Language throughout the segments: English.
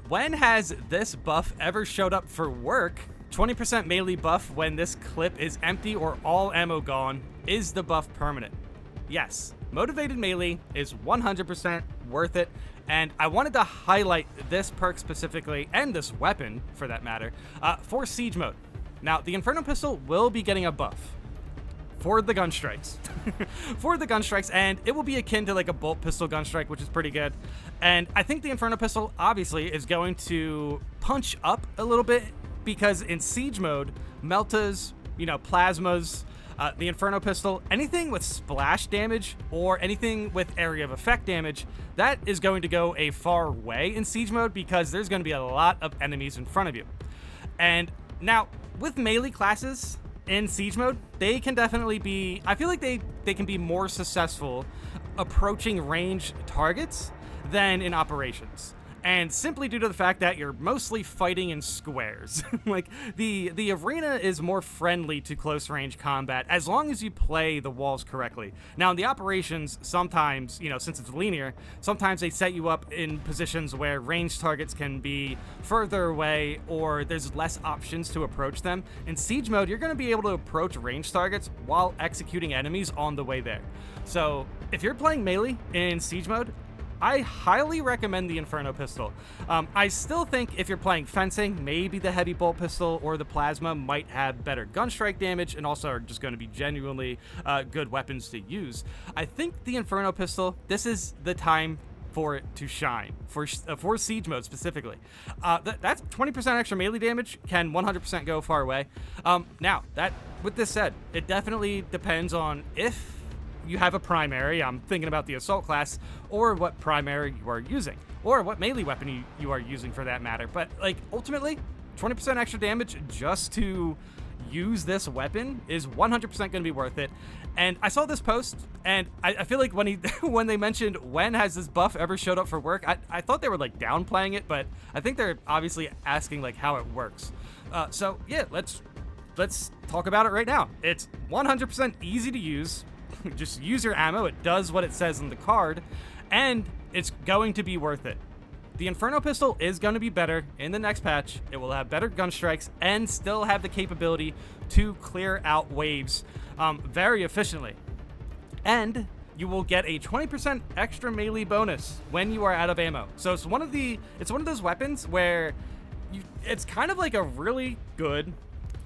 When has this buff ever showed up for work? 20% melee buff when this clip is empty or all ammo gone. Is the buff permanent? Yes. Motivated melee is 100% worth it, and I wanted to highlight this perk specifically, and this weapon for that matter, for siege mode. Now, the Inferno pistol will be getting a buff for the gun strikes. For the gun strikes, and it will be akin to like a bolt pistol gun strike, which is pretty good. And I think the Inferno pistol obviously is going to punch up a little bit, because in siege mode, meltas, plasmas, the Inferno pistol, anything with splash damage or anything with area of effect damage, that is going to go a far way in siege mode, because there's going to be a lot of enemies in front of you. And now, with melee classes in siege mode, they can definitely be, I feel like they can be more successful approaching range targets than in operations. And simply due to the fact that you're mostly fighting in squares. Like, the arena is more friendly to close range combat as long as you play the walls correctly. Now, in the operations, sometimes, since it's linear, sometimes they set you up in positions where range targets can be further away, or there's less options to approach them. In siege mode, you're going to be able to approach range targets while executing enemies on the way there. So, if you're playing melee in siege mode, I highly recommend the Inferno pistol. I still think if you're playing fencing, maybe the heavy bolt pistol or the plasma might have better gun strike damage, and also are just going to be genuinely good weapons to use. I think the Inferno pistol, this is the time for it to shine, for siege mode specifically. That's 20% extra melee damage can 100% go far away. Now, with this said, it definitely depends on if you have a primary, I'm thinking about the assault class, or what primary you are using, or what melee weapon you are using for that matter. But like, ultimately, 20% extra damage just to use this weapon is 100% going to be worth it. And I saw this post, and I feel like when they mentioned when has this buff ever showed up for work, I thought they were like downplaying it, but I think they're obviously asking like how it works. So yeah, let's talk about it right now. It's 100% easy to use. Just use your ammo, it does what it says on the card, and it's going to be worth it. The Inferno pistol is going to be better in the next patch. It will have better gun strikes and still have the capability to clear out waves very efficiently. And you will get a 20% extra melee bonus when you are out of ammo. So it's one of those weapons where it's kind of like a really good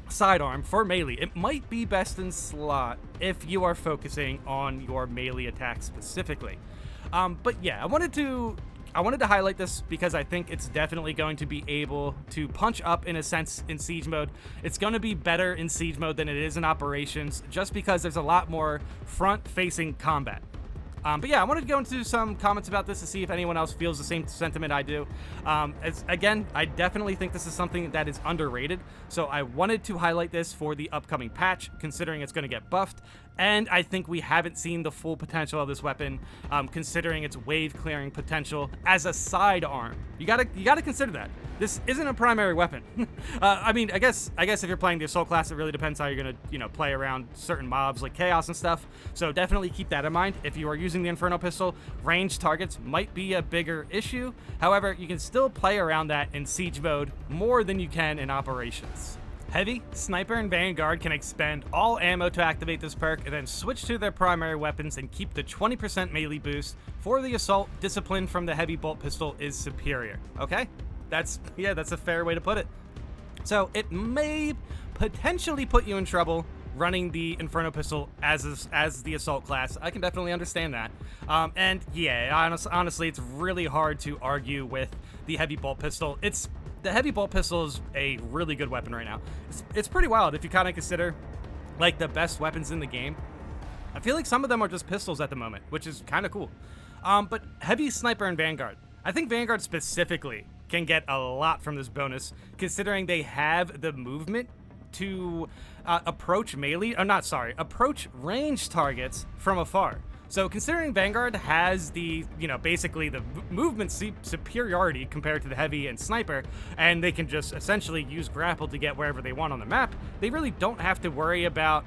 sidearm for melee. It might be best in slot if you are focusing on your melee attack specifically. But yeah, I wanted to highlight this because I think it's definitely going to be able to punch up in a sense in siege mode. It's going to be better in siege mode than it is in operations, just because there's a lot more front-facing combat. But yeah, I wanted to go into some comments about this to see if anyone else feels the same sentiment I do. Again, I definitely think this is something that is underrated, so I wanted to highlight this for the upcoming patch, considering it's going to get buffed, and I think we haven't seen the full potential of this weapon, considering its wave clearing potential as a sidearm. You gotta consider that. This isn't a primary weapon. I mean, I guess if you're playing the assault class, it really depends how you're gonna, play around certain mobs like chaos and stuff. So definitely keep that in mind. If you are using the Inferno pistol, ranged targets might be a bigger issue. However, you can still play around that in siege mode more than you can in operations. Heavy, Sniper, and Vanguard can expend all ammo to activate this perk and then switch to their primary weapons and keep the 20% melee boost. For the assault, discipline from the heavy bolt pistol is superior. Okay? That's a fair way to put it. So it may potentially put you in trouble running the Inferno pistol as the assault class. I can definitely understand that. And yeah, honestly, it's really hard to argue with the heavy bolt pistol. The heavy bolt pistol is a really good weapon right now. It's pretty wild if you kind of consider like the best weapons in the game. I feel like some of them are just pistols at the moment, which is kind of cool. But heavy, Sniper, and Vanguard. I think Vanguard specifically can get a lot from this bonus, considering they have the movement to approach range targets from afar. So considering Vanguard has the, basically the movement superiority compared to the Heavy and Sniper, and they can just essentially use grapple to get wherever they want on the map, they really don't have to worry about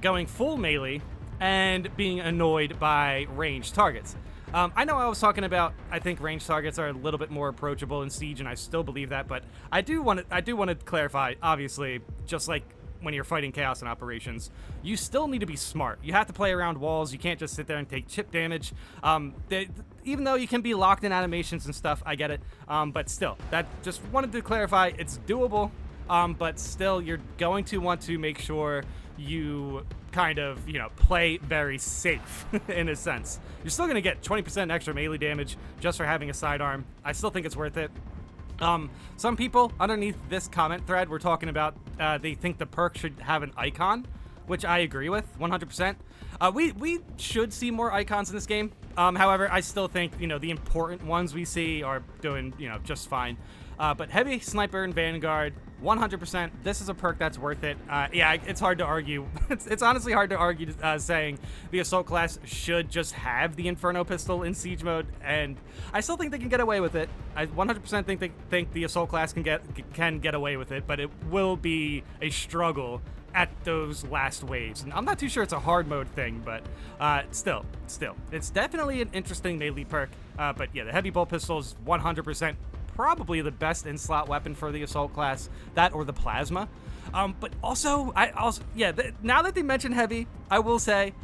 going full melee and being annoyed by ranged targets. I know I was talking about, I think range targets are a little bit more approachable in Siege, and I still believe that, but I do want to clarify, obviously, just like when you're fighting Chaos and Operations, you still need to be smart. You have to play around walls. You can't just sit there and take chip damage. Even though you can be locked in animations and stuff, I get it. But still, that just wanted to clarify, it's doable, but still, you're going to want to make sure you kind of, play very safe in a sense. You're still going to get 20% extra melee damage just for having a sidearm. I still think it's worth it. Some people underneath this comment thread were talking about they think the perk should have an icon, which I agree with 100%. We should see more icons in this game. However, I still think, the important ones we see are doing, just fine. But Heavy, Sniper, and Vanguard, 100%. This is a perk that's worth it. Yeah, it's hard to argue. It's honestly hard to argue saying the Assault class should just have the Inferno pistol in Siege mode, and I still think they can get away with it. I 100% think the Assault class can get away with it, but it will be a struggle at those last waves. And I'm not too sure it's a hard mode thing, but still, it's definitely an interesting melee perk. But yeah, the Heavy Bolt Pistol is 100% probably the best in-slot weapon for the Assault class, that or the Plasma. But also, now that they mention Heavy, I will say,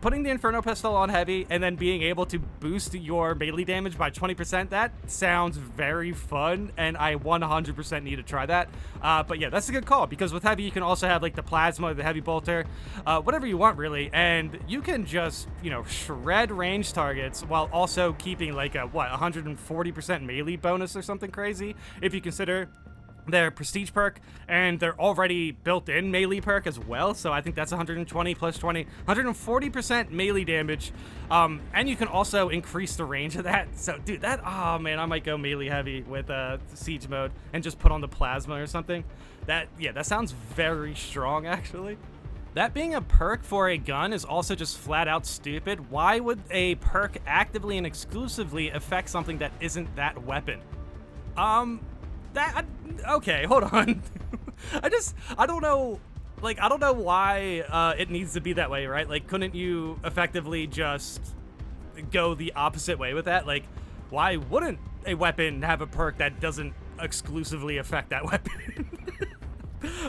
putting the Inferno pistol on Heavy and then being able to boost your melee damage by 20%, that sounds very fun, and I 100% need to try that. But yeah, that's a good call, because with Heavy, you can also have like the Plasma, the Heavy Bolter, whatever you want really, and you can just, shred range targets while also keeping like a, 140% melee bonus or something crazy, if you consider their prestige perk and their already built-in melee perk as well. So I think that's 120 plus 20, 140% melee damage. And you can also increase the range of that. So dude, oh man, I might go melee heavy with Siege mode and just put on the Plasma or something. That sounds very strong actually. That being a perk for a gun is also just flat out stupid. Why would a perk actively and exclusively affect something that isn't that weapon? Okay, hold on. I don't know, I don't know why it needs to be that way, right? Like, couldn't you effectively just go the opposite way with that? Like, why wouldn't a weapon have a perk that doesn't exclusively affect that weapon?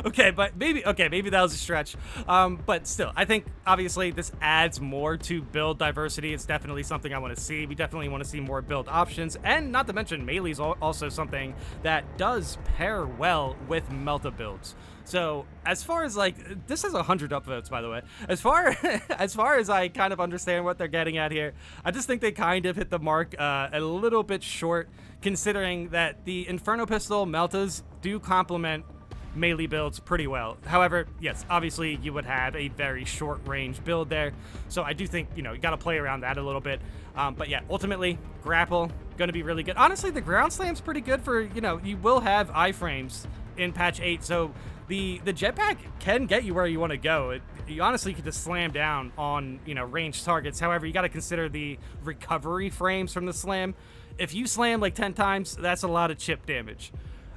Okay, maybe that was a stretch. But still, I think obviously this adds more to build diversity. It's definitely something I want to see. We definitely want to see more build options, and not to mention melee is also something that does pair well with Melta builds. So as far as this has 100 upvotes, by the way. As far as I kind of understand what they're getting at here, I just think they kind of hit the mark a little bit short, considering that the Inferno pistol Meltas do complement melee builds pretty well. However, yes, obviously you would have a very short range build there, so I do think you got to play around that a little bit. But yeah, ultimately grapple gonna be really good. Honestly, the ground slam's pretty good for you will have iframes in patch 8, so the jetpack can get you where you want to go. You honestly could just slam down on ranged targets. However, you got to consider the recovery frames from the slam. If you slam like 10 times, that's a lot of chip damage.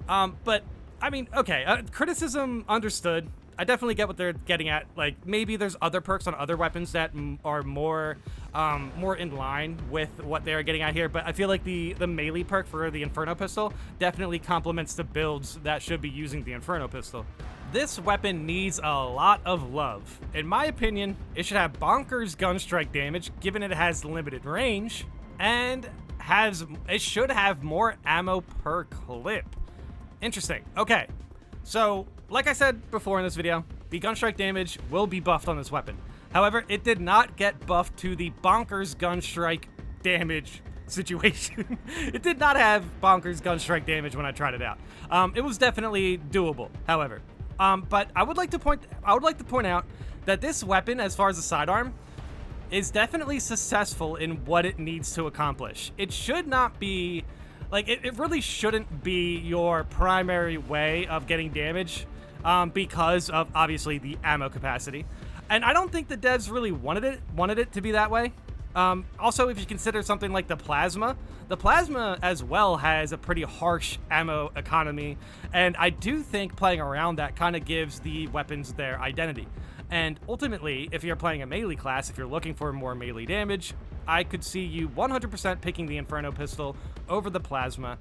But I mean, okay, criticism understood. I definitely get what they're getting at. Like, maybe there's other perks on other weapons that are more in line with what they're getting at here, but I feel like the melee perk for the Inferno pistol definitely complements the builds that should be using the Inferno pistol. This weapon needs a lot of love. In my opinion, it should have bonkers gun strike damage, given it has limited range, and it should have more ammo per clip. Interesting. Okay, so like I said before in this video, the gunstrike damage will be buffed on this weapon. However, it did not get buffed to the bonkers gunstrike damage situation. It did not have bonkers gunstrike damage when I tried it out. It was definitely doable, however. But I would like to point out that this weapon, as far as the sidearm, is definitely successful in what it needs to accomplish. It should not be it really shouldn't be your primary way of getting damage because of, obviously, the ammo capacity. And I don't think the devs really wanted it to be that way. Also, if you consider something like the Plasma as well has a pretty harsh ammo economy. And I do think playing around that kind of gives the weapons their identity. And ultimately, if you're playing a melee class, if you're looking for more melee damage, I could see you 100% picking the Inferno pistol over the plasma,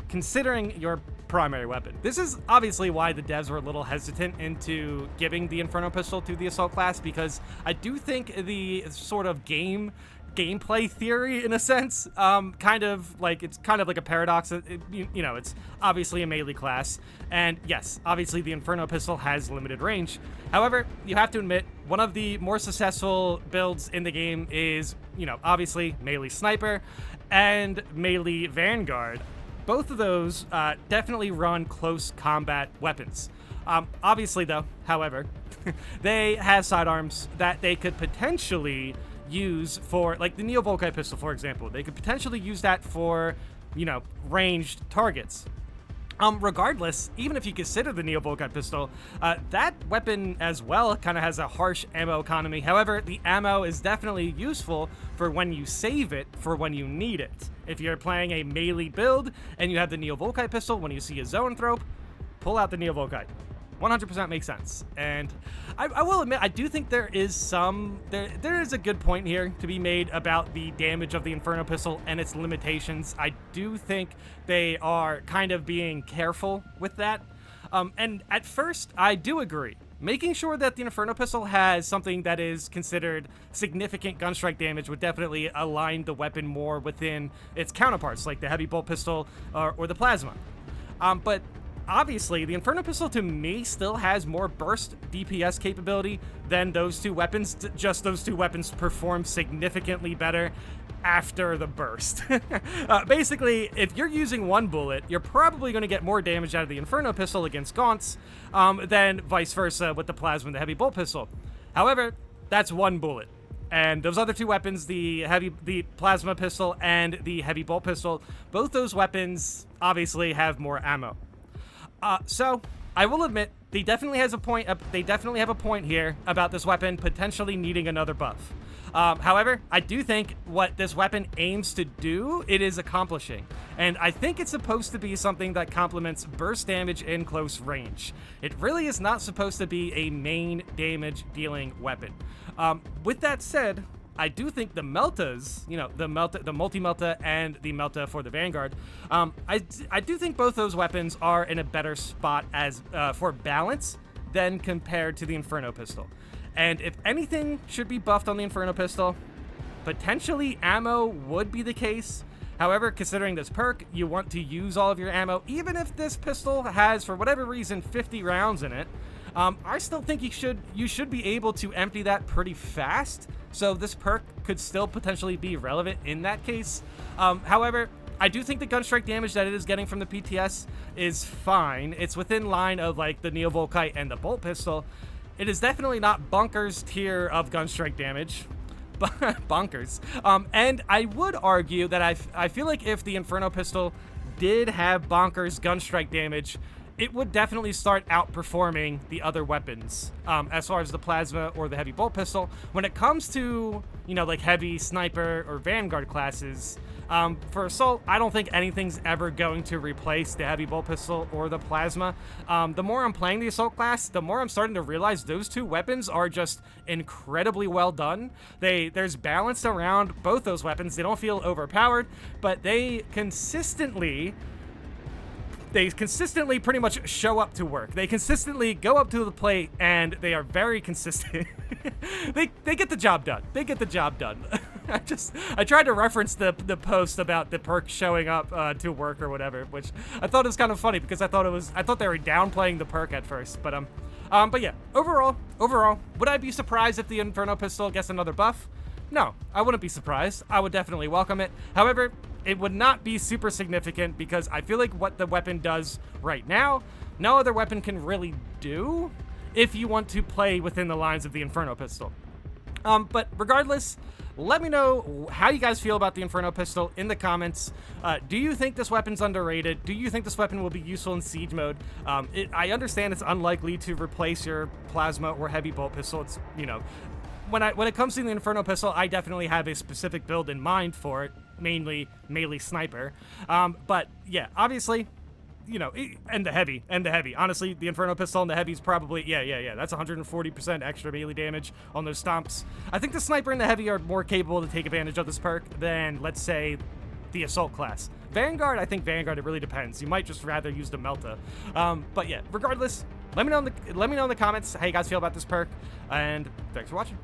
considering your primary weapon. This is obviously why the devs were a little hesitant into giving the Inferno pistol to the assault class, because I do think the sort of gameplay theory, in a sense, it's kind of like a paradox. It's obviously a melee class, and yes, obviously the Inferno pistol has limited range. However, you have to admit, one of the more successful builds in the game is, obviously melee sniper and melee vanguard. Both of those definitely run close combat weapons. Obviously, though, however, they have sidearms that they could potentially use for, like the Neo-Volkite pistol, for example. They could potentially use that for, ranged targets. Regardless, even if you consider the Neo-Volkite pistol, that weapon as well kind of has a harsh ammo economy. However, the ammo is definitely useful for when you save it for when you need it. If you're playing a melee build and you have the Neo-Volkite pistol, when you see a zone thrope, pull out the Neo-Volkite. 100% makes sense. And I will admit, I do think there is a good point here to be made about the damage of the Inferno pistol and its limitations. I do think they are kind of being careful with that. And at first, I do agree. Making sure that the Inferno pistol has something that is considered significant gunstrike damage would definitely align the weapon more within its counterparts, like the heavy bolt pistol or the plasma. But obviously, the Inferno pistol, to me, still has more burst DPS capability than those two weapons. Just those two weapons perform significantly better after the burst. Basically, if you're using one bullet, you're probably going to get more damage out of the Inferno pistol against gaunts than vice versa with the plasma and the heavy bolt pistol. However, that's one bullet. And those other two weapons, the plasma pistol and the heavy bolt pistol, both those weapons obviously have more ammo. So I will admit, they definitely have a point here about this weapon potentially needing another buff. However, I do think what this weapon aims to do, it is accomplishing. And I think it's supposed to be something that complements burst damage in close range. It really is not supposed to be a main damage dealing weapon. With that said, I do think the Meltas, the multi-Melta and the Melta for the Vanguard, I do think both those weapons are in a better spot as for balance than compared to the Inferno pistol. And if anything should be buffed on the Inferno pistol, potentially ammo would be the case. However, considering this perk, you want to use all of your ammo, even if this pistol has, for whatever reason, 50 rounds in it. I still think you should be able to empty that pretty fast, so this perk could still potentially be relevant in that case. However, I do think the gunstrike damage that it is getting from the PTS is fine. It's within line of like the Neo-Volkite and the bolt pistol. It is definitely not bonkers tier of gunstrike damage. Bonkers. And I would argue that I feel like if the Inferno pistol did have bonkers gunstrike damage, it would definitely start outperforming the other weapons, as far as the plasma or the heavy bolt pistol. When it comes to, like heavy sniper or vanguard classes, for assault, I don't think anything's ever going to replace the heavy bolt pistol or the plasma. The more I'm playing the assault class, the more I'm starting to realize those two weapons are just incredibly well done. There's balance around both those weapons. They don't feel overpowered, but they consistently pretty much show up to work. They consistently go up to the plate, and they are very consistent. they get the job done. They get the job done. I tried to reference the post about the perk showing up to work or whatever, which I thought was kind of funny because I thought they were downplaying the perk at first. But yeah, overall, would I be surprised if the Inferno pistol gets another buff? No, I wouldn't be surprised. I would definitely welcome it. However, it would not be super significant because I feel like what the weapon does right now, no other weapon can really do if you want to play within the lines of the Inferno pistol. But regardless, let me know how you guys feel about the Inferno pistol in the comments. Do you think this weapon's underrated? Do you think this weapon will be useful in siege mode? I understand it's unlikely to replace your plasma or heavy bolt pistol. It's, when it comes to the Inferno pistol, I definitely have a specific build in mind for it, mainly melee sniper. But yeah, obviously, you know, and the heavy. Honestly, the Inferno pistol and the heavy's probably, yeah. That's 140% extra melee damage on those stomps. I think the sniper and the heavy are more capable to take advantage of this perk than, let's say, the assault class. Vanguard, I think Vanguard, it really depends. You might just rather use the Melta. But yeah, regardless, let me know in the comments how you guys feel about this perk, and thanks for watching.